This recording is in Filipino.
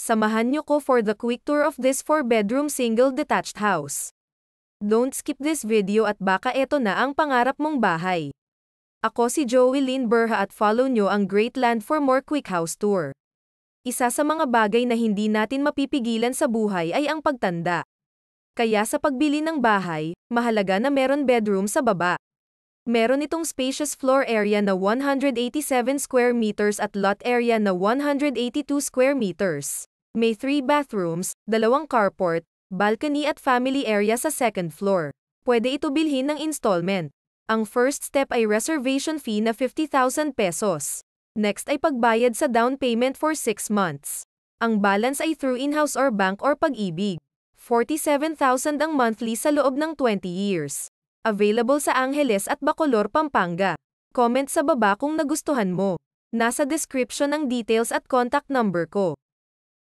Samahan niyo ko for the quick tour of this 4-bedroom single detached house. Don't skip this video at baka eto na ang pangarap mong bahay. Ako si Joey Lynn Berha at follow nyo ang Great Land for more quick house tour. Isa sa mga bagay na hindi natin mapipigilan sa buhay ay ang pagtanda. Kaya sa pagbili ng bahay, mahalaga na meron bedroom sa baba. Meron itong spacious floor area na 187 square meters at lot area na 182 square meters. May 3 bathrooms, 2 carport, balcony at family area sa second floor. Pwede ito bilhin ng installment. Ang first step ay reservation fee na 50,000 pesos. Next ay pagbayad sa down payment for 6 months. Ang balance ay through in-house or bank or pag-ibig. 47,000 ang monthly sa loob ng 20 years. Available sa Angeles at Bacolor, Pampanga. Comment sa baba kung nagustuhan mo. Nasa description ang details at contact number ko.